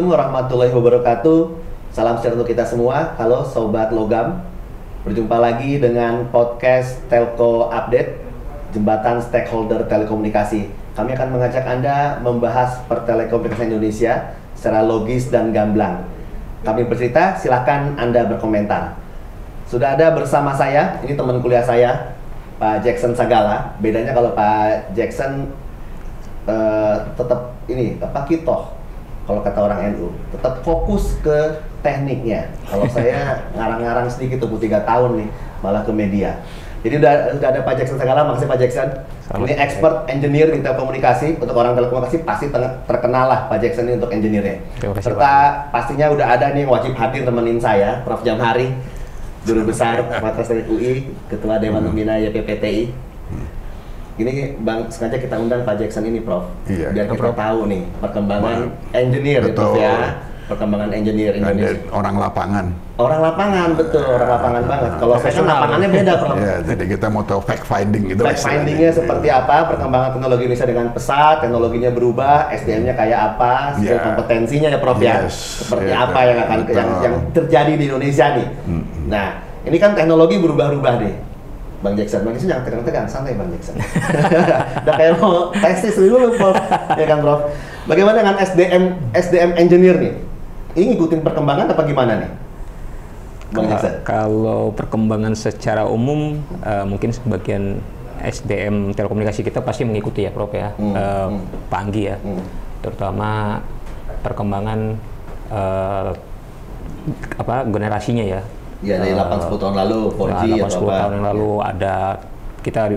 Assalamualaikum warahmatullahi wabarakatuh. Salam sejahtera untuk kita semua. Halo Sobat Logam. Berjumpa lagi dengan podcast Telco Update, Jembatan Stakeholder Telekomunikasi. Kami akan mengajak Anda membahas pertelekomunikasian Indonesia secara logis dan gamblang. Kami bercerita, silakan Anda berkomentar. Sudah ada bersama saya, ini teman kuliah saya, Pak Jackson Sagala. Bedanya kalau Pak Jackson tetap ini, kitoh. Kalau kata orang NU, tetap fokus ke tekniknya. Kalau saya ngarang-ngarang sedikit, tunggu 3 tahun nih, malah ke media. Jadi udah ada Pak Jackson Sagala, makasih Pak Jackson. Ini expert engineer di telekomunikasi. Untuk orang telekomunikasi pasti terkenal lah Pak Jackson ini untuk engineer-nya. Serta pastinya udah ada nih wajib hadir temenin saya, Prof. Jamhari, Guru Besar Fakultas Teknik UI, Ketua Dewan Pembina YPPTI. Ini Bang, sengaja kita undang Pak Jackson ini, Prof. Iya, biar kita tahu nih perkembangan engineer itu ya. Perkembangan engineer Indonesia. Orang lapangan. Orang lapangan, betul. Orang lapangan banget. Kalau saya kan lapangannya beda, Prof. Ya, jadi kita mau tahu fact finding gitu. Fact findingnya seperti apa, perkembangan teknologi Indonesia dengan pesat, teknologinya berubah, SDM-nya kayak apa, skill kompetensinya ya, Prof ya. Seperti apa yang akan yang terjadi di Indonesia nih. Nah, ini kan teknologi berubah-ubah nih. Bang Jackson jangan tegang-tegang, santai Bang Jackson. Udah kayak mau tesis dulu, Prof. Ya kan, Prof. Bagaimana dengan SDM engineer nih? Ini ngikutin perkembangan apa gimana nih, Bang Jackson? Kalau perkembangan secara umum, mungkin sebagian SDM telekomunikasi kita pasti mengikuti ya, Prof ya, Pak Anggi ya, terutama perkembangan generasinya ya. Ya, dari 8-10 tahun lalu, 4G atau 8-10 tahun yang lalu ada kita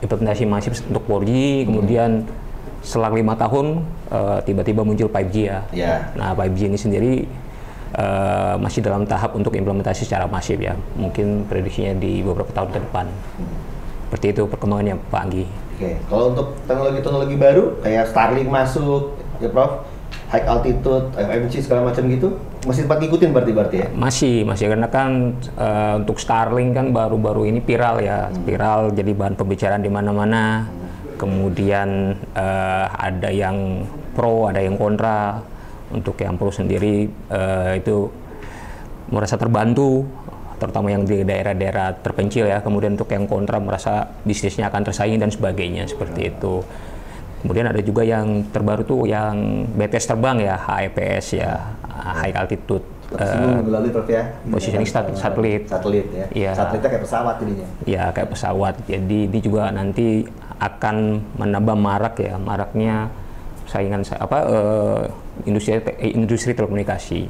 implementasi masif untuk 4G, kemudian selang 5 tahun tiba-tiba muncul 5G ya. Nah, 5G ini sendiri masih dalam tahap untuk implementasi secara masif ya. Mungkin prediksinya di beberapa tahun ke depan. Seperti itu perkembangannya, Pak Anggi. Oke, kalau untuk teknologi baru kayak Starlink masuk, ya Prof, high altitude, FMC segala macam gitu, masih sempat ngikutin berarti ya? Masih karena kan untuk Starlink kan baru-baru ini viral ya, viral jadi bahan pembicaraan di mana-mana. Kemudian ada yang pro, ada yang kontra. Untuk yang pro sendiri itu merasa terbantu, terutama yang di daerah-daerah terpencil ya. Kemudian untuk yang kontra merasa bisnisnya akan tersaing dan sebagainya, seperti itu. Kemudian ada juga yang terbaru tuh yang BTS terbang ya, HIPS ya, High Altitude Positioning Satelit. Satelit ya. Ya. Satelitnya kayak pesawat ininya. Ya, kayak pesawat. Jadi ini juga nanti akan menambah maraknya saingan industri telekomunikasi.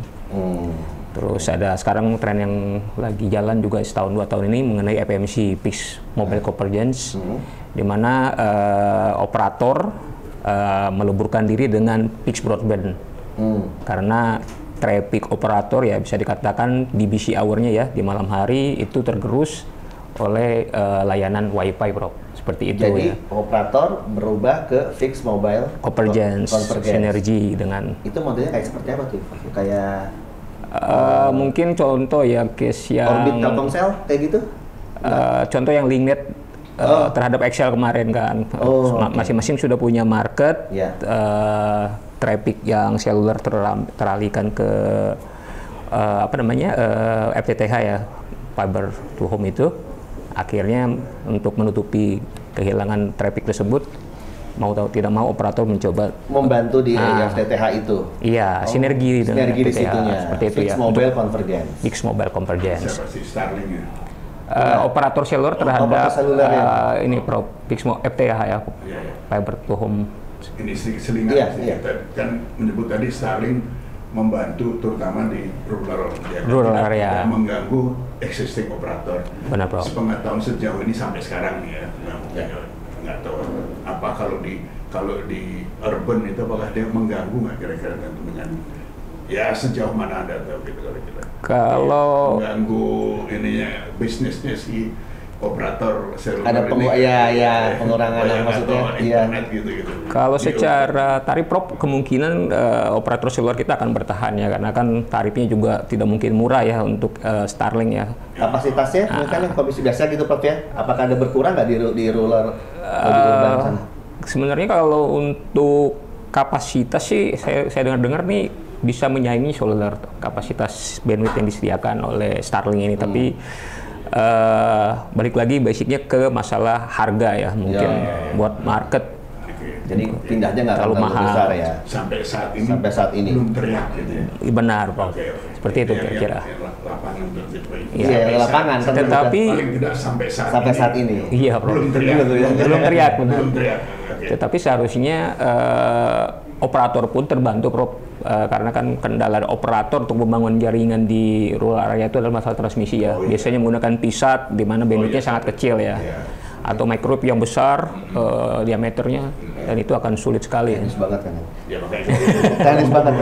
Terus ada sekarang tren yang lagi jalan juga setahun 2 tahun ini mengenai FMC, Fixed Mobile Convergence, di mana operator meleburkan diri dengan fixed broadband. Karena traffic operator ya bisa dikatakan di busy hour-nya ya, di malam hari itu tergerus oleh layanan Wi-Fi, Bro. Seperti itu. Jadi, ya. Operator berubah ke fixed mobile convergence, sinergi dengan. Itu modelnya kayak seperti apa tuh? Kayak mungkin contoh ya case yang Orbit Telkomsel kayak gitu? Contoh yang Linknet terhadap Excel kemarin kan, masing-masing sudah punya market, traffic yang seluler teralihkan ke FTTH ya, fiber to home itu, akhirnya untuk menutupi kehilangan traffic tersebut, mau tidak mau operator mencoba membantu di FTTH itu. Iya, sinergi di situnya. Seperti itu ya. Mobile Convergence. Fixed Mobile Convergence. Seperti Starlink ya. Operator seluler terhadap ini fixed FTTH ya, fiber to home. Ini selingan kan menyebut tadi Starlink membantu terutama di rural area, tidak mengganggu existing operator. Benar, Bro. Sepengetahuan sejauh ini sampai sekarang ya, nggak tahu apa kalau di urban itu apakah dia mengganggu nggak kira-kira dengan ya sejauh mana Anda tahu gitu kira-kira? Kalau mengganggu ininya bisnisnya si operator seluler ada pengurangan maksudnya internet gitu. Kalau secara tarif Prop kemungkinan operator seluler kita akan bertahan ya, karena kan tarifnya juga tidak mungkin murah ya untuk Starlink ya. Kapasitasnya mungkin komisi biasa gitu Prof ya. Apakah ada berkurang nggak di rural atau di urban sana? Sebenarnya kalau untuk kapasitas sih saya dengar nih bisa menyaingi cellular kapasitas bandwidth yang disediakan oleh Starlink ini, tapi balik lagi basicnya ke masalah harga ya, mungkin buat market. Jadi pindahnya nggak terlalu mahal besar ya. Sampai saat ini belum teriak gitu ya. Benar, Prof. Seperti itu kira-kira. Lapangan Iya, lapangan. Tetapi paling tidak sampai saat ini. Iya, Prof. Belum teriak. Belum teriak, benar. Belum teriak. Tetapi seharusnya operator pun terbantu, Prof. Karena kan kendala operator untuk membangun jaringan di rural area itu adalah masalah transmisi ya. Biasanya menggunakan PSAT di mana bandwidthnya sangat kecil ya. Atau microwave yang besar diameternya, dan itu akan sulit sekali. Teknis banget kan. Ya makanya Teknis banget.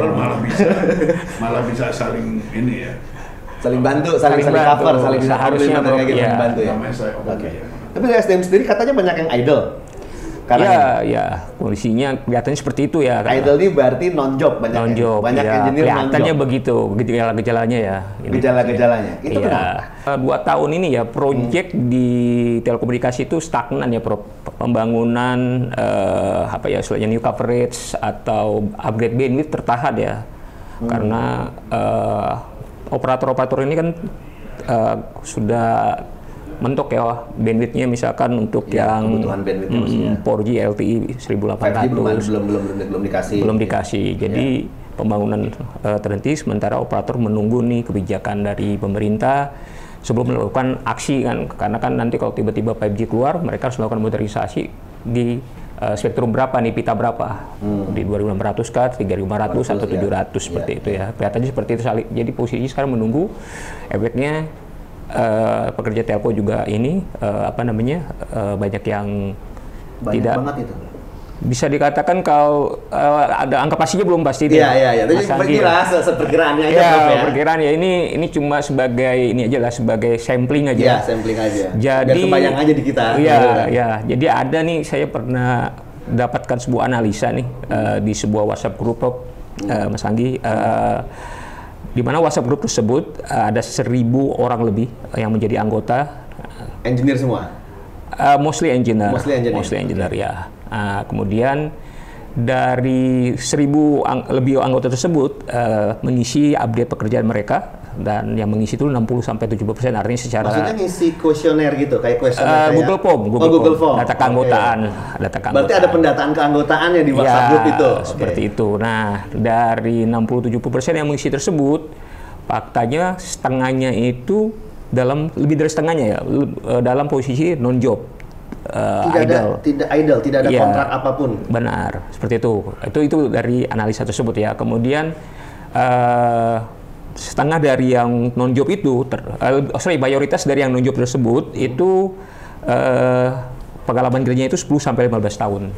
malah bisa saling ini ya. Saling bantu, saling cover, saling seharusnya kayak gitu, ya. bantu ya. Namanya saya Oke. Tapi dari SDM sendiri katanya banyak yang idle. Ya, kondisinya kelihatannya seperti itu ya. Idle ini berarti non-job, banyak engineer kelihatannya non-job. begitu gejala-gejalanya ya. Gejala-gejalanya. Itu kenapa? 2 tahun ini ya proyek di telekomunikasi itu stagnan ya, Prof. Pembangunan istilahnya new coverage atau upgrade bandwidth tertahan ya. Karena operator-operator ini kan sudah mentok ya bandwidthnya, misalkan untuk yang kebutuhan bandwidthnya 4G LTE 1800 belum dikasih. Jadi pembangunan terhenti sementara operator menunggu nih kebijakan dari pemerintah sebelum melakukan aksi kan, karena kan nanti kalau tiba-tiba 5G keluar mereka harus melakukan modernisasi di spektrum berapa nih, pita berapa, di 2600 kah, 3500 atau 700 seperti itu ya. Kelihatannya seperti itu. Jadi posisi sekarang menunggu efeknya. Pekerja telco juga ini banyak yang tidak banget itu. bisa dikatakan kalau ada angka pastinya belum pasti. Iya. Tapi perkiraannya aja. Perkiraan ya, ini cuma sebagai sebagai sampling aja. Iya, sampling aja. Jadi biar kebayang aja di kita. Iya. Jadi ada nih, saya pernah dapatkan sebuah analisa nih di sebuah WhatsApp group, Mas Anggi. Di mana WhatsApp group tersebut ada 1.000 orang lebih yang menjadi anggota. Engineer semua? Mostly engineer ya. Kemudian dari 1.000 lebih anggota tersebut mengisi update pekerjaan mereka, dan yang mengisi itu 60-70%, artinya secara maksudnya ngisi kuesioner gitu, kayak kuesioner Google Form, data keanggotaan, Berarti ada pendataan keanggotaan yang di WhatsApp group itu. Seperti itu. Nah, dari 60-70% yang mengisi tersebut, faktanya setengahnya itu lebih dari setengahnya ya dalam posisi non job. Tidak idle, tidak ada kontrak apapun. Benar, seperti itu. Itu dari analisa tersebut ya. Kemudian setengah dari yang non job itu, mayoritas dari yang non job tersebut itu pengalaman kerjanya itu 10-15 tahun.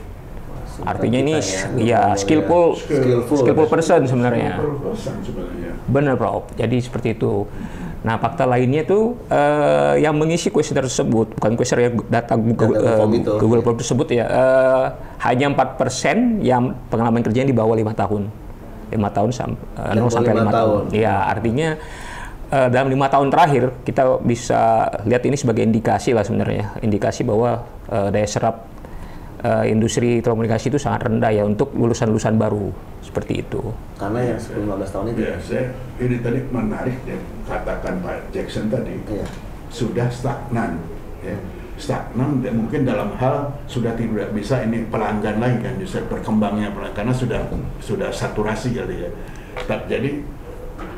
Artinya ini skillful person sebenarnya. Benar, Prof. Jadi seperti itu. Nah, fakta lainnya itu yang mengisi kuesioner tersebut, bukan kuesioner data Google Form tersebut ya, hanya 4% yang pengalaman kerjanya di bawah 5 tahun. 5 tahun sampai 5 tahun. Ya, artinya dalam 5 tahun terakhir kita bisa lihat ini sebagai indikasi lah sebenarnya, indikasi bahwa daya serap industri telekomunikasi itu sangat rendah ya untuk lulusan-lulusan baru seperti itu. Karena yang 10-15 tahun itu. Ya, ini tadi menarik ya, katakan Pak Jackson tadi, sudah stagnan. Ya. Stagnan mungkin dalam hal sudah tidak bisa ini pelanggan lagi kan, justru berkembangnya karena sudah saturasi kali ya.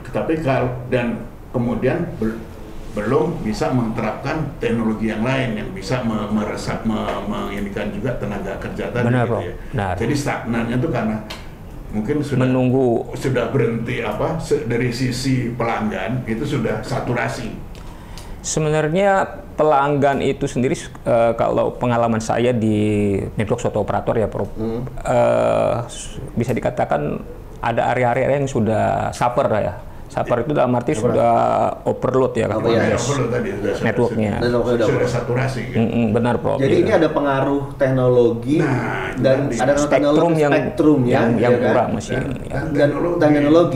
Tetapi dan kemudian belum bisa menerapkan teknologi yang lain yang bisa menginginkan juga tenaga kerja tadi. Benar, gitu ya. Benar. Jadi stagnannya itu karena mungkin sudah berhenti dari sisi pelanggan itu sudah saturasi. Sebenarnya pelanggan itu sendiri kalau pengalaman saya di network suatu operator ya, Prof, bisa dikatakan ada area-area yang sudah suffer ya. Suffer itu dalam arti sudah overload ya, networknya. Sudah saturasi. Gitu. Benar, Prof. Jadi ini ada pengaruh teknologi dan ada spektrum yang kurang masih.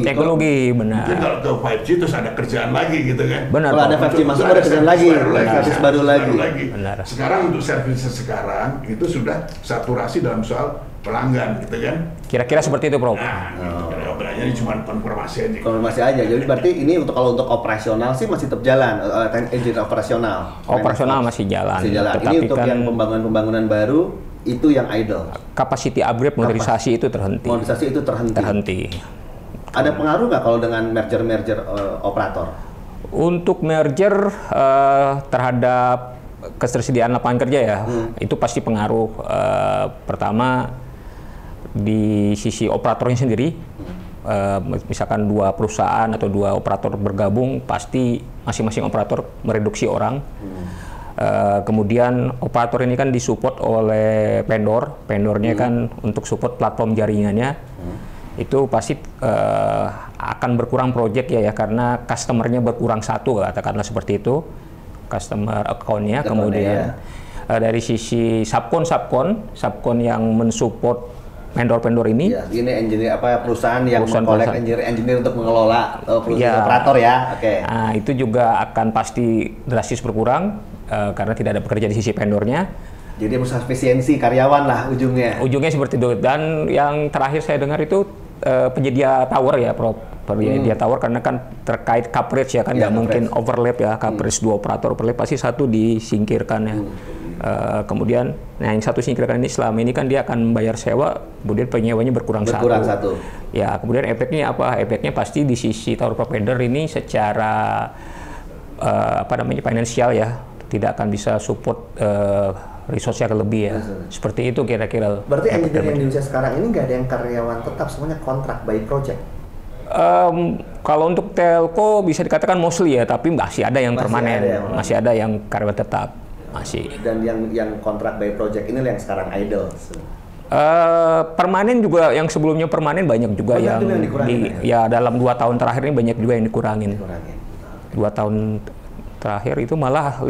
Teknologi benar. Mungkin kalau ke 5G terus ada kerjaan lagi gitu kan. Benar. Kalau ada 5G masuk ada kerjaan lagi, servis baru lagi. Benar. Sekarang untuk servis sekarang itu sudah saturasi dalam soal pelanggan gitu kan. Kira-kira seperti itu, Prof. Nah, kira-kira ini cuma konfirmasi aja. Konfirmasi aja. Jadi berarti ini kalau untuk operasional sih masih tetap jalan, engine operasional. Operasional masih jalan. Masih jalan. Ini untuk yang pembangunan baru itu yang idle. Capacity upgrade, modernisasi itu terhenti. Modernisasi itu terhenti. Ada pengaruh nggak kalau dengan merger operator? Untuk merger terhadap ketersediaan lapangan kerja ya, itu pasti pengaruh. Pertama di sisi operatornya sendiri, misalkan 2 perusahaan atau 2 operator bergabung, pasti masing-masing operator mereduksi orang. Kemudian operator ini kan disupport oleh vendornya kan untuk support platform jaringannya. Itu pasti akan berkurang project ya karena customernya berkurang satu, katakanlah seperti itu, customer account-nya. Kemudian dari sisi subcon yang mensupport vendor ini. Ya, ini engineer perusahaan yang mengkolek engineer untuk mengelola operator ya. Oke. Nah, itu juga akan pasti drastis berkurang karena tidak ada pekerja di sisi vendornya. Jadi harus efisiensi karyawan lah ujungnya. Ujungnya seperti itu. Dan yang terakhir saya dengar itu penyedia tower ya, Prof. Penyedia tower karena kan terkait coverage ya kan nggak mungkin overlap ya, coverage 2 operator overlap pasti satu disingkirkan ya. Kemudian, yang satu singkirkan ini selama ini kan dia akan membayar sewa, kemudian penyewanya berkurang satu. Ya, kemudian efeknya apa? Efeknya pasti di sisi tower provider ini secara finansial ya, tidak akan bisa support resource-nya lebih ya. Seperti itu kira-kira. Berarti engineer yang di Indonesia sekarang ini nggak ada yang karyawan tetap, semuanya kontrak by project? Kalau untuk telco bisa dikatakan mostly ya, tapi masih ada yang permanen, masih ada yang karyawan tetap. Masih. Dan yang kontrak by project ini yang sekarang idle. Permanen juga, yang sebelumnya permanen banyak juga yang dalam 2 tahun terakhir ini banyak juga yang dikurangin. 2 tahun terakhir itu malah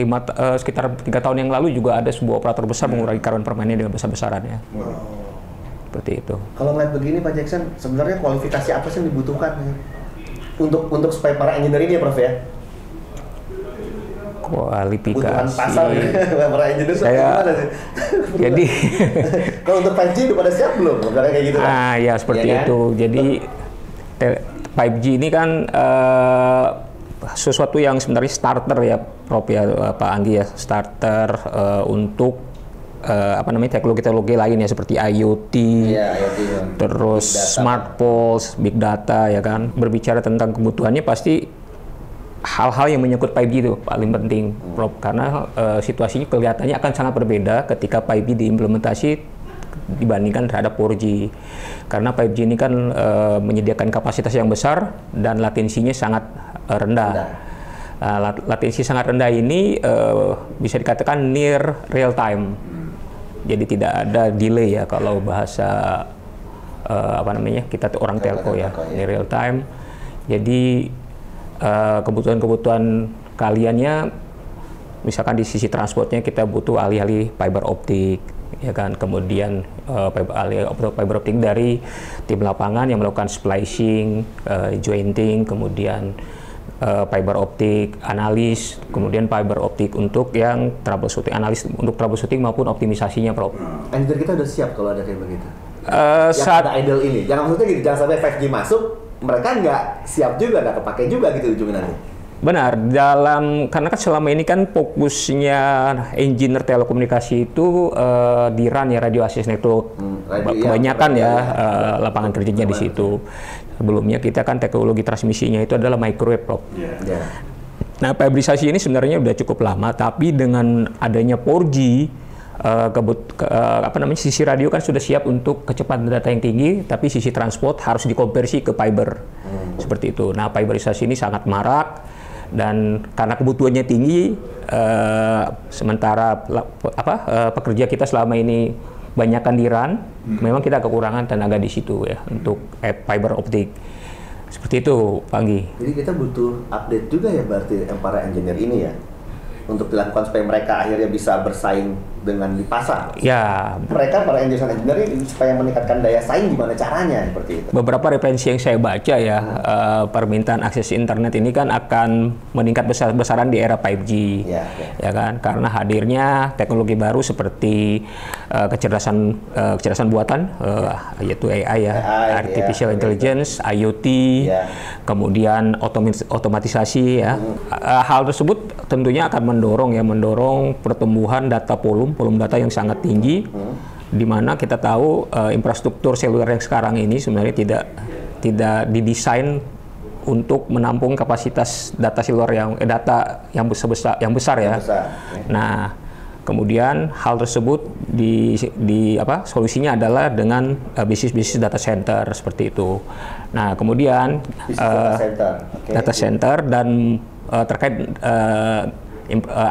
sekitar 3 tahun yang lalu juga ada sebuah operator besar mengurangi karyawan permanen dengan besar-besaran ya. Seperti itu. Kalau ngeliat begini Pak Jackson, sebenarnya kualifikasi apa sih yang dibutuhkan untuk supaya para engineer ini ya, Prof ya? Kualifikasi pasar para engineer gimana sih? Jadi kalau untuk 5G udah pada siap belum? Kayak gitu kan? Ya seperti itu. Jadi 5G ini kan sesuatu yang sebenarnya starter ya, Prof ya, Pak Anggi ya, starter untuk teknologi-teknologi lain ya seperti IoT, terus smart poles, big data ya kan. Berbicara tentang kebutuhannya pasti hal-hal yang menyangkut 5G itu paling penting, Prof, karena situasinya kelihatannya akan sangat berbeda ketika 5G diimplementasi dibandingkan terhadap 4G. Karena 5G ini kan menyediakan kapasitas yang besar dan latensinya sangat rendah. Latensi sangat rendah ini bisa dikatakan near real time. Jadi tidak ada delay ya kalau bahasa kita orang telco ya, near real time. Jadi kebutuhan-kebutuhan kaliannya, misalkan di sisi transportnya kita butuh alih-alih fiber optik, ya kan. Kemudian fiber optik dari tim lapangan yang melakukan splicing, jointing, kemudian fiber optik analis, kemudian fiber optik untuk yang troubleshooting, analis untuk troubleshooting maupun optimisasinya, Prof. Engineer kita udah siap kalau ada kayak begitu. Saat ada idle ini, maksudnya gitu, jangan sampai 5G masuk, mereka nggak siap juga, nggak kepake juga gitu ujungnya nanti. Benar, karena kan selama ini kan fokusnya engineer telekomunikasi itu di RAN ya, radio access network, kebanyakan lapangan kerjanya di situ. Sebelumnya kita kan teknologi transmisinya itu adalah microwave, Prof. Nah, fibrisasi ini sebenarnya udah cukup lama, tapi dengan adanya 4G, sisi radio kan sudah siap untuk kecepatan data yang tinggi, tapi sisi transport harus dikonversi ke fiber. Seperti itu. Nah, fiberisasi ini sangat marak dan karena kebutuhannya tinggi, sementara pekerja kita selama ini banyakkan di RAN, memang kita kekurangan tenaga di situ ya untuk fiber optik. Seperti itu, Pak Anggi. Jadi kita butuh update juga ya berarti para engineer ini ya, untuk dilakukan supaya mereka akhirnya bisa bersaing dengan di pasar. Ya, Mereka para engineer ini supaya meningkatkan daya saing gimana caranya seperti itu? beberapa referensi yang saya baca ya, permintaan akses internet ini kan akan meningkat besar-besaran di era 5G, ya kan? Karena hadirnya teknologi baru seperti kecerdasan buatan, yaitu AI ya, artificial intelligence, IoT, kemudian otomatisasi ya. Hal tersebut tentunya akan mendorong pertumbuhan data volume data yang sangat tinggi, di mana kita tahu infrastruktur seluler yang sekarang ini sebenarnya tidak didesain untuk menampung kapasitas data seluler yang besar ya. Nah, kemudian hal tersebut solusinya adalah dengan bisnis data center seperti itu. Nah, kemudian data center dan terkait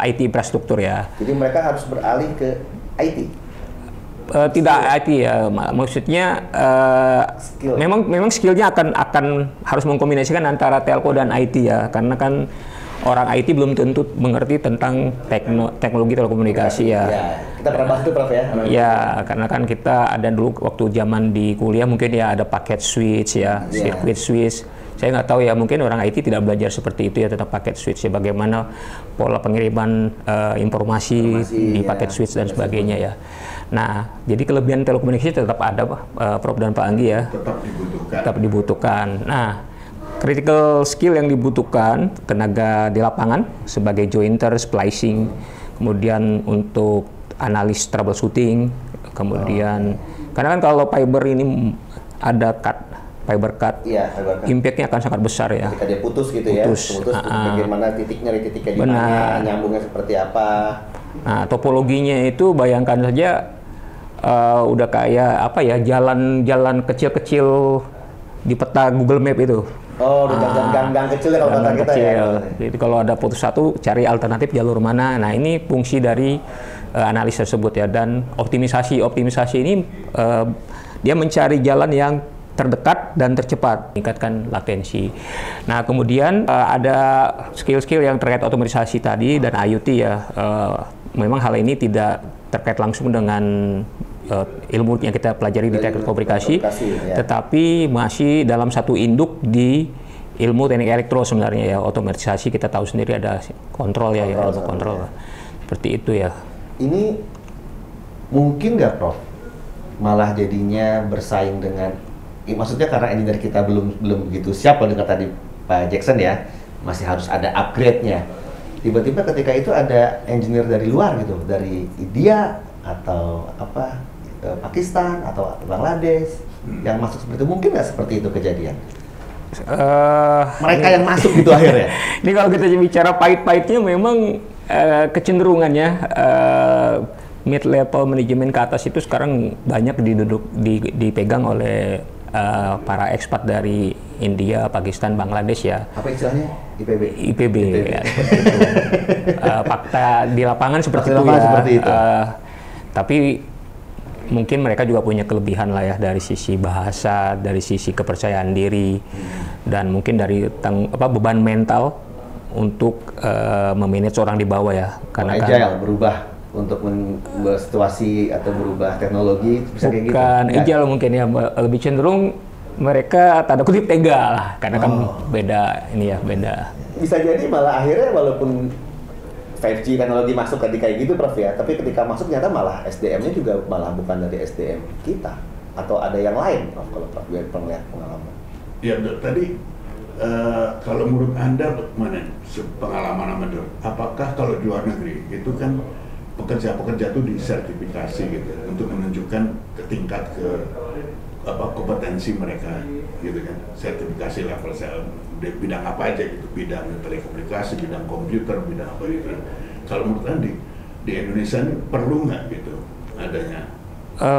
IT infrastruktur ya. Jadi mereka harus beralih ke IT. Tidak IT ya, maksudnya skill. memang skillnya akan harus mengkombinasikan antara telco dan IT ya, karena kan orang IT belum tentu mengerti tentang teknologi telekomunikasi ya. Kita pernah bahas itu, Prof ya. Ya, karena kan kita ada dulu waktu zaman di kuliah mungkin ya ada paket switch ya, circuit switch. Saya nggak tahu ya, mungkin orang IT tidak belajar seperti itu ya, tentang paket switch ya, bagaimana pola pengiriman informasi di paket switch dan sebagainya ya. Nah, jadi kelebihan telekomunikasi tetap ada, Prof dan Pak Anggi ya. Tetap dibutuhkan. Nah, critical skill yang dibutuhkan tenaga di lapangan sebagai jointer, splicing, kemudian untuk analis troubleshooting, kemudian karena kan kalau fiber ini ada fiber cut, impact-nya akan sangat besar ya. Ketika dia putus gitu ya, bagaimana nyari titiknya di mana, nyambungnya seperti apa. Nah, topologinya itu bayangkan saja udah kayak apa ya, jalan-jalan kecil-kecil di peta Google Map itu. Oh, gang-gang kecil ya kalau kata kita ya. Jadi kalau ada putus satu, cari alternatif jalur mana. Nah, ini fungsi dari analis tersebut ya. Dan optimisasi ini dia mencari jalan yang terdekat dan tercepat, meningkatkan latensi. Nah, kemudian ada skill-skill yang terkait otomatisasi tadi dan IoT ya. Memang hal ini tidak terkait langsung dengan ilmu yang kita pelajari di teknik komunikasi, tetapi masih dalam satu induk di ilmu teknik elektro sebenarnya ya. Otomatisasi kita tahu sendiri ada kontrol ya, kontrol. Seperti itu ya. Ini mungkin nggak, Prof, malah jadinya bersaing dengan, maksudnya karena engineer kita belum begitu siap, kalau dengar tadi Pak Jackson ya, masih harus ada upgrade-nya. Tiba-tiba ketika itu ada engineer dari luar gitu, dari India atau Pakistan atau Bangladesh yang masuk seperti itu, mungkin nggak seperti itu kejadian? Mereka yang masuk gitu akhirnya. Ini kalau kita bicara pahit-pahitnya memang kecenderungannya mid-level manajemen ke atas itu sekarang banyak dipegang oleh para ekspat dari India, Pakistan, Bangladesh ya. Apa istilahnya? IPB. Ya, seperti itu. Fakta di lapangan seperti itu ya. Seperti itu. Tapi mungkin mereka juga punya kelebihan lah ya, dari sisi bahasa, dari sisi kepercayaan diri, dan mungkin dari beban mental untuk memanage orang di bawah ya. Karena agile, berubah untuk merubah situasi atau berubah teknologi, bisa kayak gitu? Bukan agile mungkin ya, lebih cenderung mereka tanda kutip tega lah, karena kan beda ini ya, beda. Bisa jadi malah akhirnya walaupun 5G teknologi masuk kayak gitu, Prof ya, tapi ketika masuk ternyata malah SDM-nya juga malah bukan dari SDM kita, atau ada yang lain, Prof, kalau Prof biar melihat pengalaman. Ya, tadi kalau menurut Anda mana pengalaman Amador? Apakah kalau di luar negeri itu kan pekerja-pekerja itu disertifikasi gitu untuk menunjukkan tingkat kompetensi mereka gitu kan, sertifikasi level di bidang apa aja gitu, bidang telekomunikasi, bidang komputer, bidang apa gitu. Kalau menurut Anda di Indonesia ini perlu nggak gitu adanya?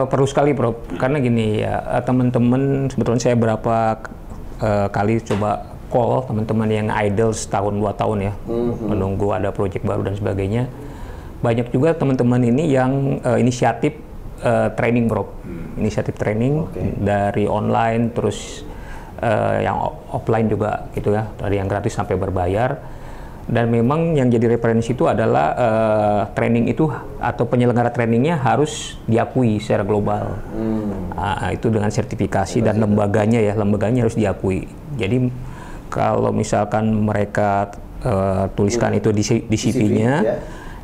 Perlu sekali, Prof. Karena gini ya, teman-teman sebetulnya saya berapa kali coba call teman-teman yang idle setahun 2 tahun ya, menunggu ada proyek baru dan sebagainya. Banyak juga teman-teman ini yang inisiatif training, Bro. Inisiatif training dari online, terus yang offline juga gitu ya, dari yang gratis sampai berbayar. Dan memang yang jadi referensi itu adalah training itu atau penyelenggara trainingnya harus diakui secara global. Itu dengan sertifikasi dan lembaganya harus diakui. Jadi kalau misalkan mereka tuliskan itu di CV-nya,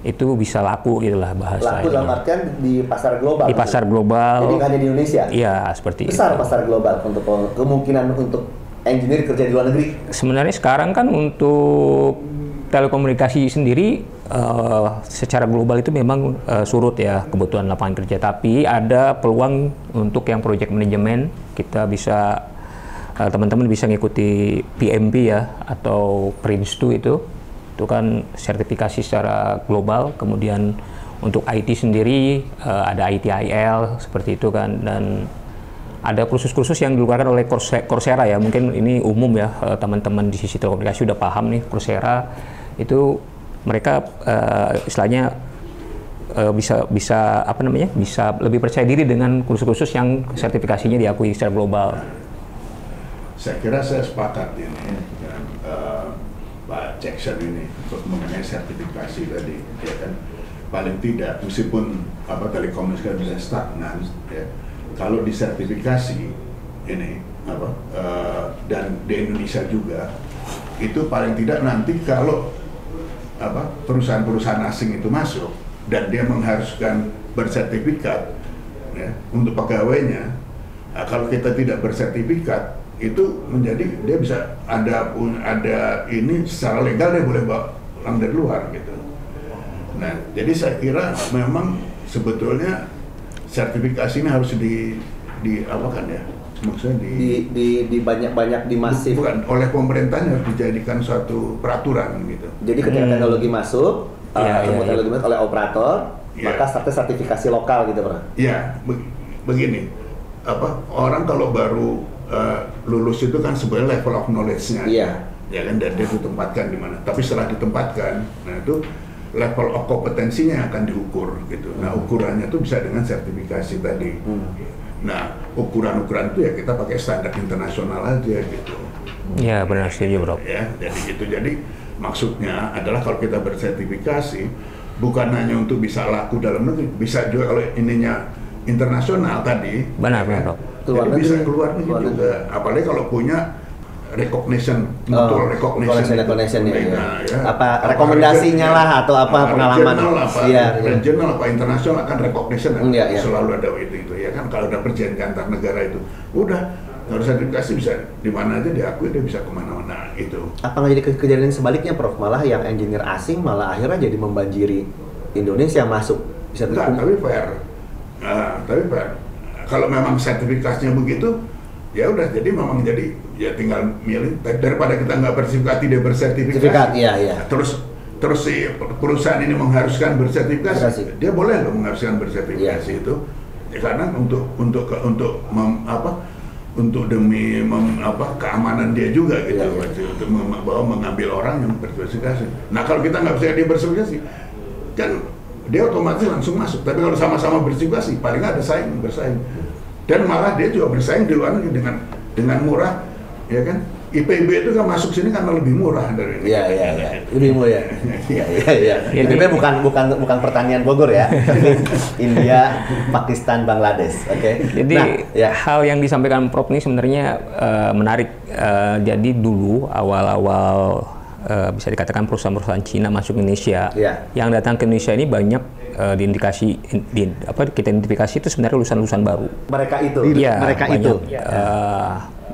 itu bisa laku gitulah bahasa. Laku dalam artian di pasar global. Di pasar global. Jadi nggak hanya di Indonesia. Iya, seperti besar itu. Pasar global untuk kemungkinan untuk engineer kerja di luar negeri. Sebenarnya sekarang kan untuk telekomunikasi sendiri secara global itu memang surut ya kebutuhan lapangan kerja, tapi ada peluang untuk yang project manajemen. Kita bisa teman-teman bisa ngikuti PMP ya atau PRINCE2 itu kan sertifikasi secara global. Kemudian untuk IT sendiri ada ITIL seperti itu kan, dan ada kursus-kursus yang dikeluarkan oleh Coursera ya, mungkin ini umum ya, teman-teman di sisi telekomunikasi udah paham nih. Coursera itu mereka istilahnya bisa lebih percaya diri dengan kursus-kursus yang sertifikasinya diakui secara global. Saya kira saya sepakat ini dengan Pak Jackson ini untuk mengenai sertifikasi tadi, ya kan. Paling tidak meskipun telekomunikasi bisa stagnan, ya, kalau disertifikasi ini dan di Indonesia juga, itu paling tidak nanti kalau perusahaan-perusahaan asing itu masuk dan dia mengharuskan bersertifikat ya, untuk pegawainya, kalau kita tidak bersertifikat itu menjadi dia bisa ada ini secara legal dia boleh bawa orang dari luar gitu. Nah, jadi saya kira memang sebetulnya sertifikasi ini harus diapakan ya, maksudnya di banyak masif. Bukan oleh pemerintahnya, harus dijadikan suatu peraturan gitu. Jadi ketika teknologi masuk, teknologi masuk oleh operator, maka sertifikasi lokal gitu, Bro. Iya, begini, orang kalau baru lulus itu kan sebenarnya level of knowledge-nya, ya kan, dan dia ditempatkan di mana. Tapi setelah ditempatkan, nah itu level of kompetensinya akan diukur gitu. Nah, ukurannya itu bisa dengan sertifikasi tadi. Nah, ukuran-ukuran itu ya kita pakai standar internasional aja gitu. Iya, benar setuju, Bro. Ya, jadi gitu. Jadi maksudnya adalah kalau kita bersertifikasi bukan hanya untuk bisa laku dalam negeri, bisa juga kalau ininya internasional tadi. Benar, Bro. Jadi bisa keluar negeri juga. Apalagi kalau punya recognition, mutual recognition ya. Apa rekomendasinya lah atau apa pengalaman regional apa internasional kan recognition selalu ada itu ya kan. Kalau ada perjanjian antar negara itu udah harus sertifikasi, bisa di mana aja diakui, dia bisa kemana-mana itu. Apa nggak jadi kejadian sebaliknya, Prof? Malah yang engineer asing malah akhirnya jadi membanjiri Indonesia masuk, bisa tapi fair. Tapi fair. Kalau memang sertifikasinya begitu, ya udah, jadi memang jadi ya tinggal milih. Daripada kita nggak bersertifikasi, dia bersertifikasi. Terus si perusahaan ini mengharuskan bersertifikasi, dia boleh nggak mengharuskan bersertifikasi itu? Ya, karena untuk demi keamanan dia juga gitu, untuk mengambil orang yang bersertifikasi. Nah, kalau kita nggak bisa dia bersertifikasi, kan dia otomatis langsung masuk. Tapi kalau sama-sama bersertifikasi, paling nggak ada bersaing. Dan malah dia juga bersaing di luar negeri dengan murah, ya kan? IPB itu kan masuk sini karena lebih murah dari ini. Iya. Lebih murah ya. Iya. IPB bukan pertanian Bogor ya. India, Pakistan, Bangladesh. Oke. Jadi hal yang disampaikan Prof ini sebenarnya menarik. Jadi dulu awal-awal bisa dikatakan perusahaan-perusahaan Cina masuk Indonesia, yang datang ke Indonesia ini banyak kita identifikasi itu sebenarnya lulusan baru. Mereka itu. Iya, itu.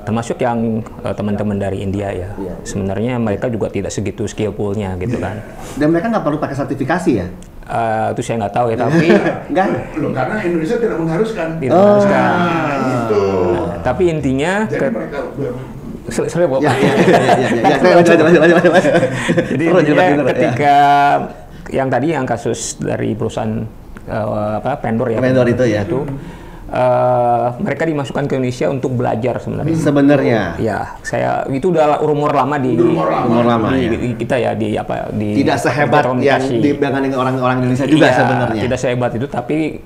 Termasuk yang teman-teman dari India ya. Sebenarnya mereka juga tidak segitu skillfulnya gitu kan. Dan mereka nggak perlu pakai sertifikasi ya? Itu saya nggak tahu ya, tapi karena Indonesia tidak mengharuskan. Itu. Tapi intinya jadi ketika yang tadi yang kasus dari perusahaan vendor itu mereka dimasukkan ke Indonesia untuk belajar sebenarnya. Ya, itu udah umur lama di kita ya, di tidak sehebat yang dibandingkan dengan orang-orang Indonesia juga sebenarnya. Tidak sehebat itu, tapi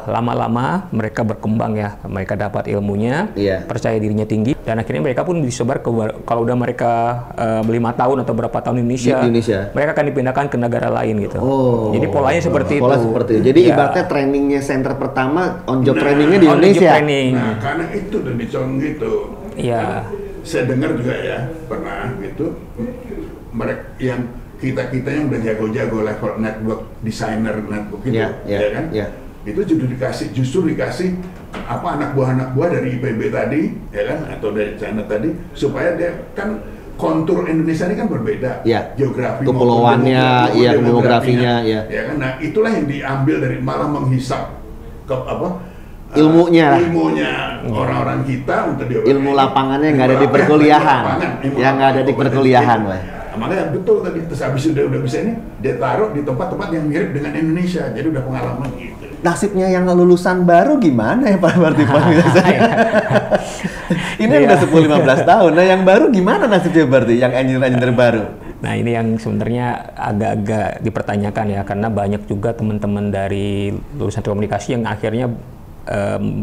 lama-lama mereka berkembang ya, mereka dapat ilmunya, percaya dirinya tinggi, dan akhirnya mereka pun disebar ke, kalau udah mereka 5 tahun atau berapa tahun di Indonesia, mereka akan dipindahkan ke negara lain gitu. Jadi polanya seperti itu. Jadi ibaratnya trainingnya center pertama, on job trainingnya di Indonesia. Nah, karena itu dan dicontoh gitu. Iya. Saya dengar juga ya, pernah gitu, mereka yang kita yang udah jago-jago level network designer network gitu, ya kan? Itu justru dikasih apa anak buah dari IPB tadi, ya kan, atau dari China tadi, supaya dia kan kontur Indonesia ini kan berbeda, geografi, kepulauannya, demografinya, ya kan. Nah, itulah yang diambil dari malah menghisap ke ilmunya orang-orang kita untuk ilmu lapangannya nggak ada di perkuliahan, yang nggak ada di perkuliahan, makanya betul tadi. Terus habis udah bisa ini dia taruh di tempat-tempat yang mirip dengan Indonesia, jadi udah pengalaman gitu. Nasibnya yang lulusan baru gimana ya Pak Berarti Pak? Ini udah 10-15 tahun, nah yang baru gimana nasibnya berarti, yang engineer baru? Nah ini yang sebenarnya agak-agak dipertanyakan ya, karena banyak juga teman-teman dari lulusan komunikasi yang akhirnya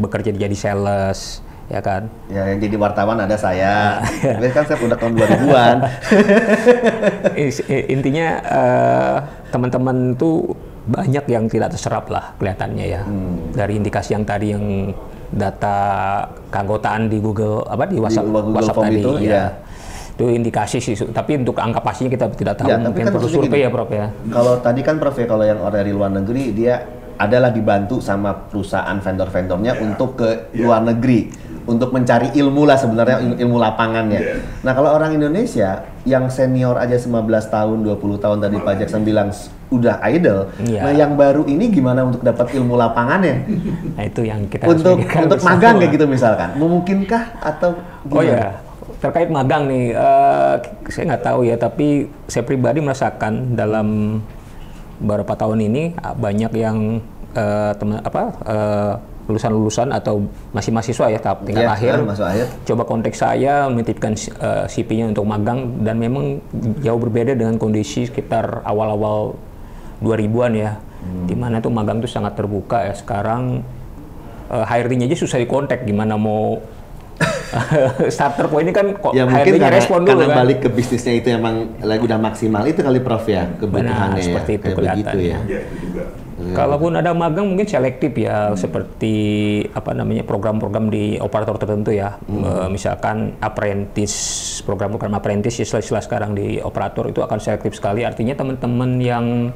bekerja jadi sales, ya kan? Ya, yang jadi wartawan ada saya. Tapi kan saya udah tahun 2000-an. Intinya teman-teman tuh banyak yang tidak terserap lah kelihatannya ya. Dari indikasi yang tadi, yang data keanggotaan di Google di WhatsApp tadi itu, itu indikasi sih, tapi untuk angka pastinya kita tidak tahu, mungkin kan perlu survei ya Prof ya. Kalau tadi kan Prof ya, kalau yang orang dari luar negeri dia adalah dibantu sama perusahaan vendor-vendornya untuk ke luar negeri untuk mencari ilmu lah sebenarnya, ilmu lapangannya. Nah kalau orang Indonesia yang senior aja 15 tahun, 20 tahun tadi Pak Jackson bilang udah idle. Nah yang baru ini gimana untuk dapat ilmu lapangannya? Nah itu yang kita untuk magang kayak gitu misalkan, memungkinkah atau gimana? Oh ya, terkait magang nih, saya nggak tahu ya, tapi saya pribadi merasakan dalam beberapa tahun ini banyak yang lulusan-lulusan atau masih mahasiswa ya tahap tingkat akhir coba kontak saya menitipkan CV-nya untuk magang, dan memang jauh berbeda dengan kondisi sekitar awal-awal 2000-an ya, dimana tuh magang tuh sangat terbuka ya. Sekarang HRD-nya aja susah dikontak, gimana mau starter point ini kan ya mungkin karena kan? Balik ke bisnisnya itu emang lagi udah maksimal itu kali Prof ya, kebutuhannya seperti itu kelihatan ya. Kalaupun ada magang mungkin selektif ya, seperti program-program di operator tertentu ya, misalkan apprentice, program-program apprentice istilah sekarang di operator itu akan selektif sekali. Artinya teman-teman yang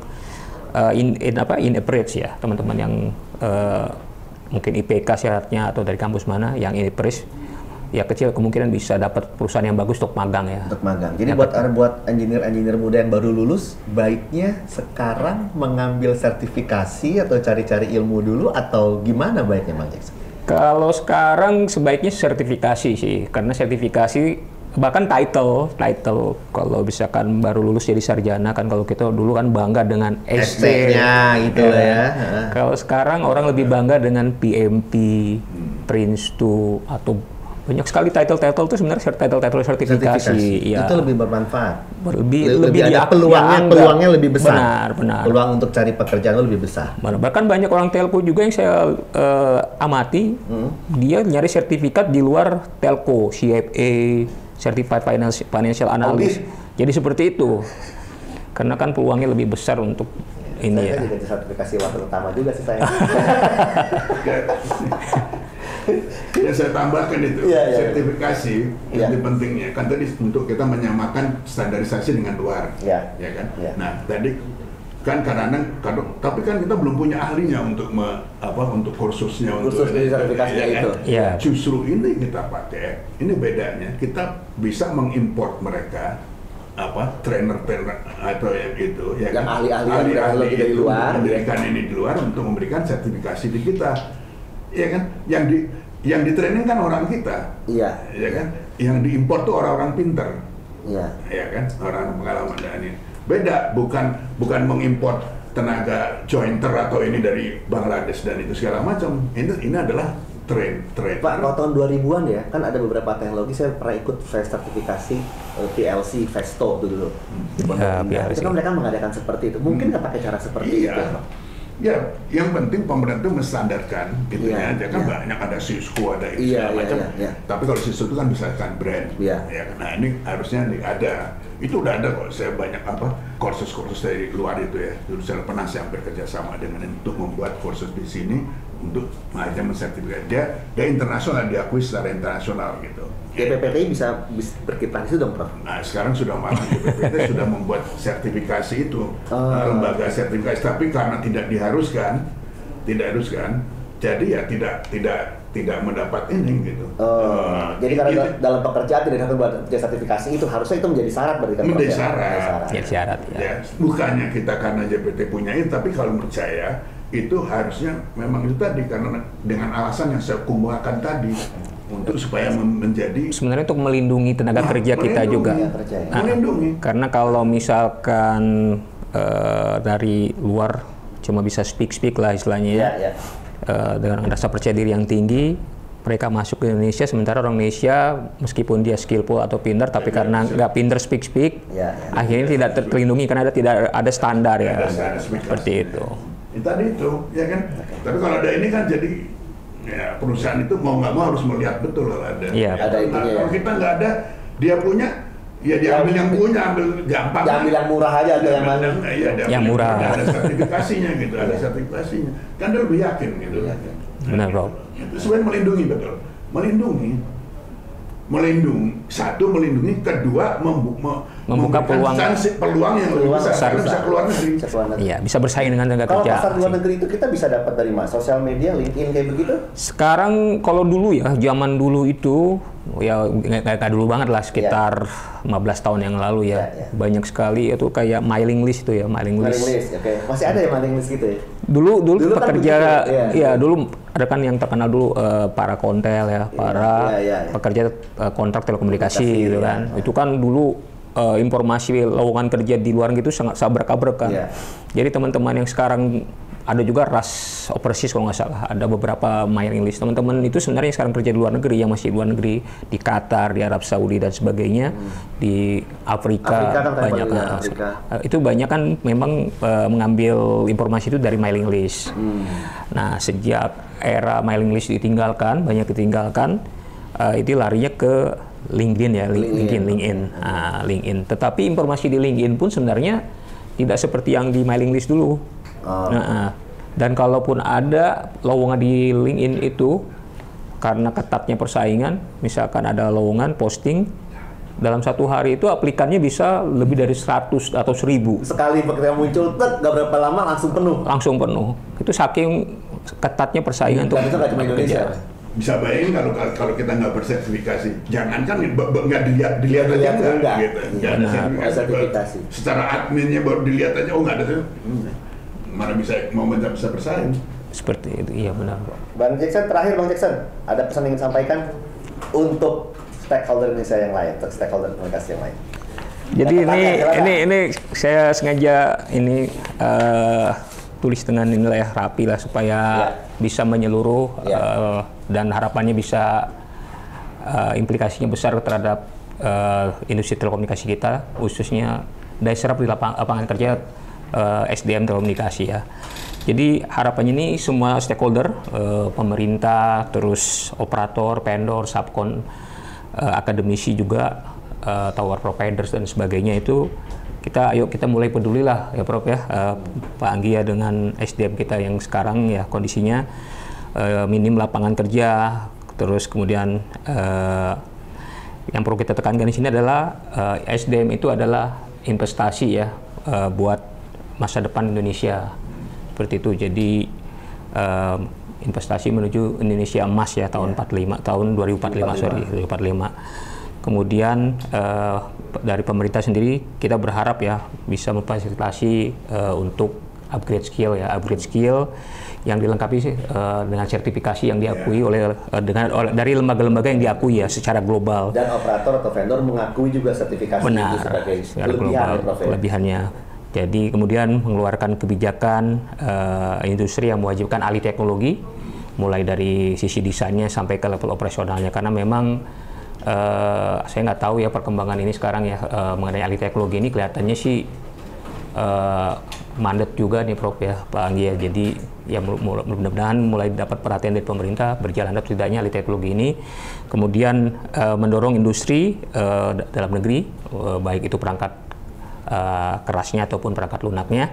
in approach ya, teman-teman yang mungkin IPK syaratnya atau dari kampus mana yang in approach ya, kecil kemungkinan bisa dapat perusahaan yang bagus untuk magang ya. Untuk magang. Jadi buat engineer muda yang baru lulus, baiknya sekarang mengambil sertifikasi atau cari-cari ilmu dulu, atau gimana baiknya Bang Jackson? Kalau sekarang sebaiknya sertifikasi sih, karena sertifikasi bahkan title kalau misalkan baru lulus jadi sarjana kan, kalau kita dulu kan bangga dengan SC-nya gitu ya. Kalau sekarang orang lebih bangga dengan PMP, Prince 2 atau banyak sekali title itu sebenarnya title sertifikasi. Ya. Itu lebih bermanfaat. Lebih ada peluangnya lebih besar. Benar. Peluang untuk cari pekerjaan lebih besar. Bahkan banyak orang telco juga yang saya amati, dia nyari sertifikat di luar telco, CFA, Certified Financial Analyst. Jadi seperti itu. Karena kan peluangnya lebih besar untuk ini saya juga sertifikasi wakil utama juga sih saya. Ya saya tambahkan itu sertifikasi yang pentingnya kan tadi untuk kita menyamakan standarisasi dengan luar, ya kan. Nah tadi kan kadang-kadang tapi kan kita belum punya ahlinya untuk untuk kursusnya, untuk sertifikasinya itu. Justru ini kita pakai, ini bedanya kita bisa mengimport mereka trainer atau yang itu ya, yang ahli-ahli dari luar, memberikan ini di luar untuk memberikan sertifikasi di kita. Ya kan, yang di training kan orang kita, ya kan, yang diimpor tuh orang-orang pinter, ya kan, orang pengalaman dan ini beda, bukan mengimpor tenaga jointer atau ini dari Bangladesh dan itu segala macam. Ini adalah trainer. Pak, kalau tahun 2000-an ya, kan ada beberapa teknologi, saya pernah ikut sertifikasi PLC Festo dulu. Itu kan mereka mengadakan seperti itu. Mungkin nggak pakai cara seperti itu. Ya, yang penting pemerintah menstandarkan gitu Iya, aja kan iya. banyak ada Cisco ada ini Iya, segala iya, macam. iya, iya. Tapi kalau Cisco itu kan misalkan brand. Iya. Ya, nah ini harusnya ada. Itu udah ada kok. Saya banyak kursus-kursus dari luar itu ya. Dulu saya pernah bekerja sama dengan untuk membuat kursus di sini untuk macam mensertifikasi dia internasional, diakui secara internasional gitu. GPPTI bisa berkiprah di situ dong, Prof? Nah sekarang sudah malah GPPT sudah membuat sertifikasi itu, lembaga sertifikasi, tapi karena tidak diharuskan, jadi ya tidak mendapat ini gitu. Jadi karena dalam pekerjaan tidak dapat buat sertifikasi itu harusnya itu menjadi syarat berarti kan? Menjadi Prof, ya? syarat. Ya, syarat ya. Ya, bukannya kita karena JPT punya itu, tapi kalau menurut saya itu harusnya memang itu tadi karena dengan alasan yang saya kumpulkan tadi untuk supaya menjadi Sebenarnya untuk melindungi tenaga kerja kita juga. Melindungi. Karena kalau misalkan dari luar cuma bisa speak lah istilahnya ya, Ya. dengan rasa percaya diri yang tinggi, mereka masuk ke Indonesia, sementara orang Indonesia meskipun dia skillful atau pintar, tapi karena nggak pintar speak, Ya. akhirnya tidak terlindungi karena tidak ada standar ya, Ada standar speak seperti itu. Tadi itu, ya kan. Tapi kalau ada ini kan jadi ya perusahaan itu mau nggak mau harus melihat betul kalau ada. Iya. Ada Nah, itunya ya. kalau kita nggak ada, dia punya, ya diambil yang punya, ambil gampang. Diambil yang murah aja atau yang mana? Iya, diambil Yang murah. Ada sertifikasinya gitu, ada sertifikasinya. Kan dia lebih yakin gitu. Benar, Bro. Itu sebenarnya melindungi betul, melindungi, melindungi, kedua Membuka peluang yang lebih besar, karena bisa keluar negeri. Iya, bisa bersaing dengan tenaga Kalau kerja. pasar luar negeri itu kita bisa dapat dari mana? Sosial media, LinkedIn kayak begitu? Sekarang kalau dulu ya, zaman dulu itu ya nggak dulu banget lah, sekitar 15 tahun yang lalu ya. Ya. Banyak sekali itu kayak mailing list itu ya, mailing Mailing list. list, oke. Masih ada ya mailing list gitu ya? Dulu Dulu kan pekerja begitu, ya dulu ada kan yang terkenal dulu para kontel ya, para iya. pekerja kontrak telekomunikasi gitu Iya. kan. Itu kan dulu informasi lowongan kerja di luar gitu sangat sabrek-abrek kan. Iya. Jadi teman-teman yang sekarang ada juga Ras Overseas kalau nggak salah, ada beberapa mailing list. Teman-teman itu sebenarnya sekarang kerja di luar negeri, yang masih di luar negeri, di Qatar, di Arab Saudi dan sebagainya, di Afrika Afrika kan banyak. ya, Afrika. Itu banyak kan memang mengambil informasi itu dari mailing list. Nah, sejak era mailing list ditinggalkan, banyak ditinggalkan, itu larinya ke LinkedIn ya, LinkedIn. Nah, LinkedIn. Tetapi informasi di LinkedIn pun sebenarnya tidak seperti yang di mailing list dulu. Nah, dan kalaupun ada lowongan di LinkedIn itu, karena ketatnya persaingan, misalkan ada lowongan posting, dalam satu hari itu aplikannya bisa lebih dari 100 atau 1000. Sekali ketika muncul, nggak berapa lama langsung penuh. Langsung penuh. Itu saking ketatnya persaingan Dan itu nggak cuma Indonesia. Bisa bayangin kalau kita nggak bersertifikasi, jangankan nggak dilihat aja enggak. gitu. Nggak ada Benar, sertifikasi. Secara adminnya baru dilihat aja, oh nggak ada tuh. Mana bisa bisa bersaing. Seperti itu, iya benar. Bang Jackson, terakhir Bang Jackson, ada pesan yang ingin sampaikan untuk stakeholder Indonesia yang lain, untuk stakeholder komunikasi yang lain. Jadi silakan. ini saya sengaja ini tulis dengan nilai rapi lah supaya bisa menyeluruh dan harapannya bisa implikasinya besar terhadap industri telekomunikasi kita, khususnya daya serap di lapangan kerja SDM telekomunikasi ya. Jadi harapannya ini semua stakeholder, pemerintah, terus operator, vendor, subkon, akademisi juga, tower providers dan sebagainya itu kita mulai pedulilah ya Prof ya, Pak Anggi ya, dengan SDM kita yang sekarang ya kondisinya minim lapangan kerja, terus kemudian yang perlu kita tekankan di sini adalah SDM itu adalah investasi ya buat masa depan Indonesia, seperti itu. Jadi investasi menuju Indonesia emas ya tahun 2045. Kemudian dari pemerintah sendiri kita berharap ya bisa memfasilitasi untuk upgrade skill yang dilengkapi dengan sertifikasi yang diakui dari lembaga-lembaga yang diakui ya secara global. Dan operator atau vendor mengakui juga sertifikasi itu sebagai kelebihannya. Jadi kemudian mengeluarkan kebijakan industri yang mewajibkan alih teknologi, mulai dari sisi desainnya sampai ke level operasionalnya, karena memang saya nggak tahu ya perkembangan ini sekarang ya mengenai alih teknologi ini kelihatannya sih mandat juga nih Prof ya, Pak Anggi ya. Jadi ya mudah-mudahan mulai dapat perhatian dari pemerintah, berjalan tidaknya alih teknologi ini. Kemudian mendorong industri dalam negeri, baik itu perangkat kerasnya ataupun perangkat lunaknya,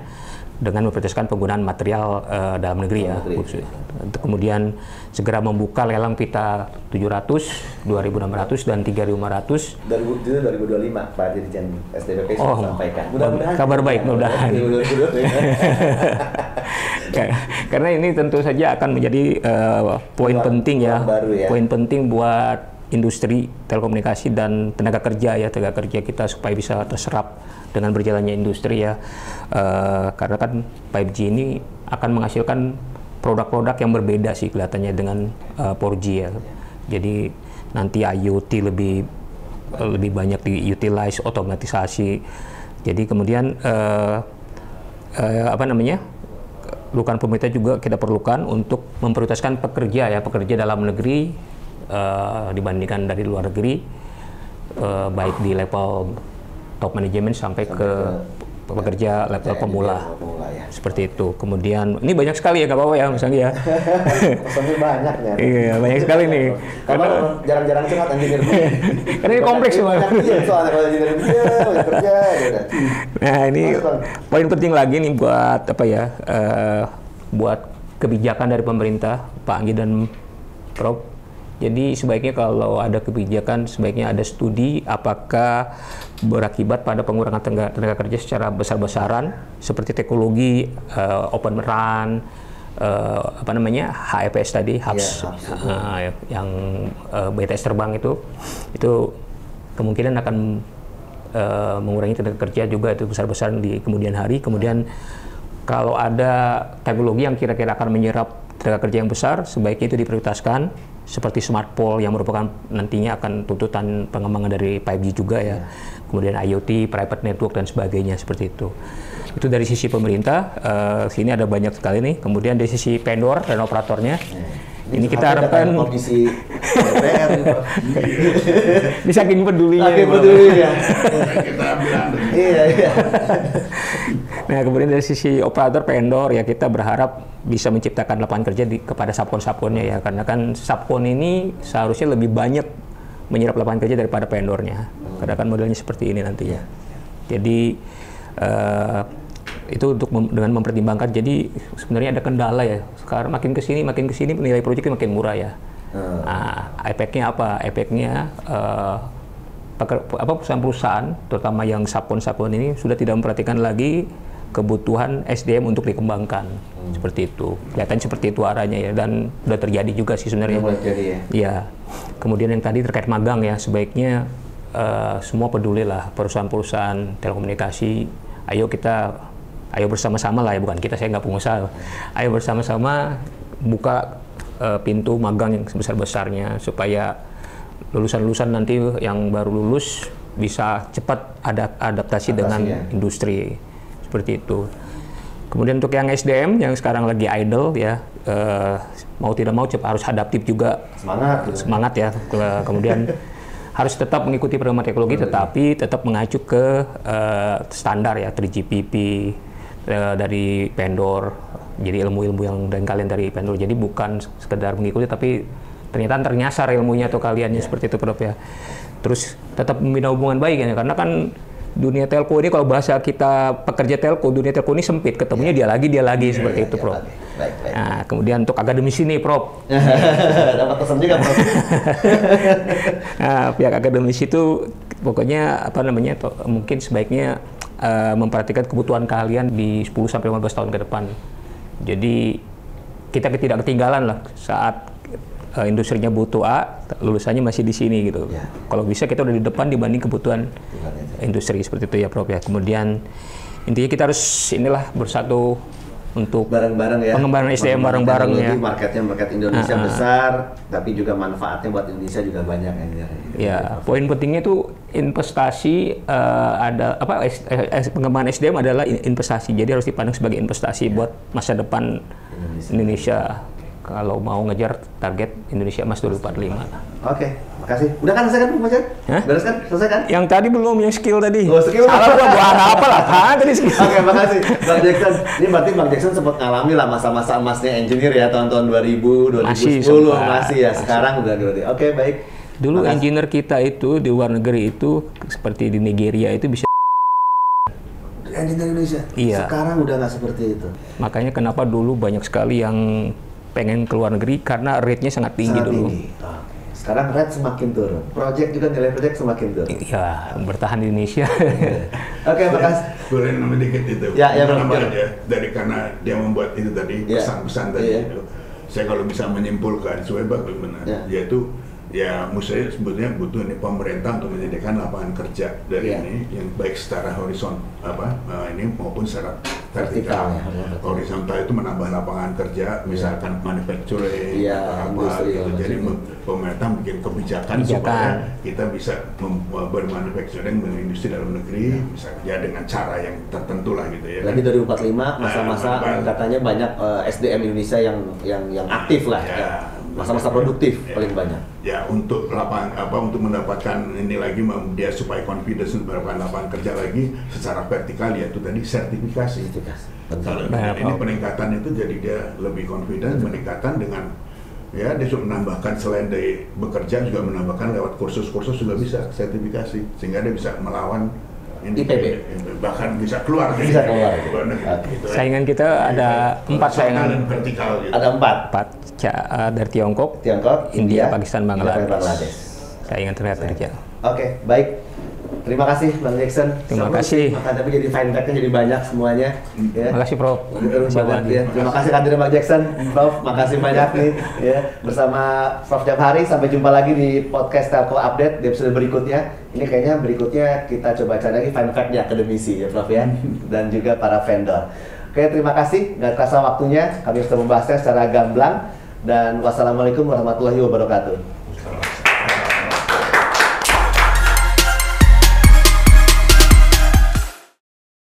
dengan memprioritaskan penggunaan material dalam negeri ya. Kemudian segera membuka lelang pita 700, 2.600 dan 3.500. 2025 Pak Dirjen SDPP sudah sampaikan. Mudah-mudahan. Kabar baik, mudah-mudahan. Karena ini tentu saja akan menjadi poin penting ya, poin penting buat industri telekomunikasi dan tenaga kerja ya, tenaga kerja kita supaya bisa terserap dengan berjalannya industri ya, karena kan 5G ini akan menghasilkan produk-produk yang berbeda sih kelihatannya dengan 4G ya. Jadi nanti IoT lebih banyak diutilize, otomatisasi. Jadi kemudian dukungan pemerintah juga kita perlukan untuk memprioritaskan pekerja dalam negeri dibandingkan dari luar negeri, baik di level top manajemen sampai ke pekerja level pemula ya. Seperti itu. Kemudian ini banyak sekali ya, nggak apa-apa ya misalnya ya. Pesannya banyak ya. Iya, banyak sekali nih. Karena jarang-jarang curhat engineer. Karena ini kompleks semua. Soalnya kalau engineer banyak kerja gitu. Nah, ini poin penting lagi nih buat buat kebijakan dari pemerintah, Pak Anggi dan Prof. Jadi sebaiknya kalau ada kebijakan, sebaiknya ada studi apakah berakibat pada pengurangan tenaga kerja secara besar-besaran, seperti teknologi Open RAN, HEPS tadi, HAPS, yang BTS terbang itu kemungkinan akan mengurangi tenaga kerja juga itu besar-besaran di kemudian hari. Kemudian kalau ada teknologi yang kira-kira akan menyerap tenaga kerja yang besar, sebaiknya itu diprioritaskan, seperti smart pole yang merupakan nantinya akan tuntutan pengembangan dari 5G juga ya. Kemudian IoT, private network dan sebagainya seperti itu. Itu dari sisi pemerintah. Sini ada banyak sekali nih. Kemudian dari sisi vendor dan operatornya. Ini kita harapkan kondisi DPR ini saking pedulinya. Kita bilang. Iya. Nah, kemudian dari sisi operator vendor ya kita berharap bisa menciptakan lapangan kerja kepada subkon-subkonnya ya, karena kan subkon ini seharusnya lebih banyak menyerap lapangan kerja daripada vendornya. Karena kan modelnya seperti ini nantinya. Jadi itu dengan mempertimbangkan. Jadi sebenarnya ada kendala ya. Sekarang makin kesini nilai proyeknya makin murah ya. Nah, efeknya apa? Efeknya perusahaan-perusahaan, terutama yang subkon ini sudah tidak memperhatikan lagi kebutuhan SDM untuk dikembangkan. Seperti itu. Kelihatan seperti itu arahnya ya, dan sudah terjadi juga sih sebenarnya. Ya. Kemudian yang tadi terkait magang ya, sebaiknya semua peduli lah perusahaan-perusahaan telekomunikasi. Ayo bersama-sama lah ya, bukan kita, saya nggak pengusaha. Ayo bersama-sama buka pintu magang yang sebesar-besarnya supaya lulusan-lulusan nanti yang baru lulus bisa cepat adaptasi dengan industri seperti itu. Kemudian untuk yang SDM yang sekarang lagi idle ya, mau tidak mau harus adaptif juga, semangat ya. Kemudian harus tetap mengikuti perkembangan teknologi, tetapi tetap mengacu ke standar ya 3GPP dari vendor. Jadi ilmu-ilmu yang dan kalian dari vendor, jadi bukan sekedar mengikuti tapi ternyata ternyasar ilmunya atau kaliannya seperti itu Prof ya. Terus tetap membina hubungan baik ya, karena kan dunia telco ini, kalau bahasa kita pekerja telco, dunia telco ini sempit, ketemunya dia lagi seperti itu Prof. Nah, kemudian untuk akademisi nih Prof. Dapat pesan juga Prof. Nah, pihak akademisi itu pokoknya mungkin sebaiknya memperhatikan kebutuhan kalian di 10-15 tahun ke depan. Jadi kita tidak ketinggalan lah saat industrinya butuh A, lulusannya masih di sini gitu. Ya. Kalau bisa kita udah di depan dibanding kebutuhan industri seperti itu ya Prof ya. Kemudian intinya kita harus bersatu untuk bareng-bareng ya. Pengembangan SDM bareng-bareng ya. Market Indonesia besar, tapi juga manfaatnya buat Indonesia juga banyak ya. Poin pentingnya itu investasi, pengembangan SDM adalah investasi. Jadi harus dipandang sebagai investasi buat masa depan Indonesia kalau mau ngejar target Indonesia Emas 2045. Oke, makasih. Udah kan selesai kan pembahasan? Hah? Beres kan? Selesai kan? Yang tadi belum, yang skill tadi. Oh, skill. Salah gua apa lah? Tadi skill. Oke, makasih Bang Jackson. Ini berarti Bang Jackson sempat ngalami lah masa-masa emasnya engineer ya, tahun-tahun 2000, 2010 masih ya. Sekarang udah berarti. Oke, baik. Dulu engineer kita itu di luar negeri itu seperti di Nigeria itu bisa Engineer Indonesia. Iya. Sekarang udah nggak seperti itu. makanya kenapa dulu banyak sekali yang pengen ke luar negeri karena rate-nya sangat tinggi Sangat dulu. tinggi. Sekarang rate semakin turun. Project juga nilai project semakin turun. Iya, bertahan di Indonesia. Oke, makasih. Boleh nama dikit itu. Ya, Bang. Nama aja dari karena dia membuat itu tadi Ya. pesan-pesan tadi Iya. itu. Saya kalau bisa menyimpulkan sesuai bagus benar. Ya. Yaitu ya menurut saya sebetulnya butuh ini pemerintah untuk menyediakan lapangan kerja dari Ya. ini yang baik secara horizontal ini maupun secara Vertikal, vertikal. ya. Horizontal itu menambah lapangan kerja, misalkan manufacturing Iya, atau apa industri, gitu. Jadi pemerintah bikin kebijakan supaya kita bisa bermanufacturing dengan industri dalam negeri, bisa ya dengan cara yang tertentu lah gitu ya. Lagi 2045 masa-masa katanya banyak SDM Indonesia yang aktif lah. Ya. Masa-masa produktif paling banyak. Ya untuk untuk mendapatkan ini lagi dia supaya confidence untuk mendapatkan lapangan kerja lagi secara vertikal yaitu tadi sertifikasi. Kalau ini peningkatan itu jadi dia lebih confident, meningkatkan dengan ya dia sudah menambahkan selain dari bekerja juga menambahkan lewat kursus-kursus juga bisa sertifikasi sehingga dia bisa melawan IPB. bahkan bisa keluar Bisa keluar. Gitu, Saingan kita ada 4 saingan. dan vertikal gitu. Ada 4. 4 dari Tiongkok, India, Pakistan, Bangladesh. Saingan terlihat terjal. Oke, baik. Terima kasih Bang Jackson. Terima kasih. Maka tapi jadi fine fact-nya jadi banyak semuanya. Ya. Terima kasih Prof. Banget, ya. Terima kasih hadir Bang Jackson, Prof. Makasih banyak nih ya bersama Prof Jabhari. Sampai jumpa lagi di podcast Telco Update di episode berikutnya. Ini kayaknya berikutnya kita coba cari lagi fine fact-nya akademisi ya Prof ya dan juga para vendor. Oke, terima kasih. Nggak terasa waktunya. Kami sudah membahasnya secara gamblang dan wassalamualaikum warahmatullahi wabarakatuh.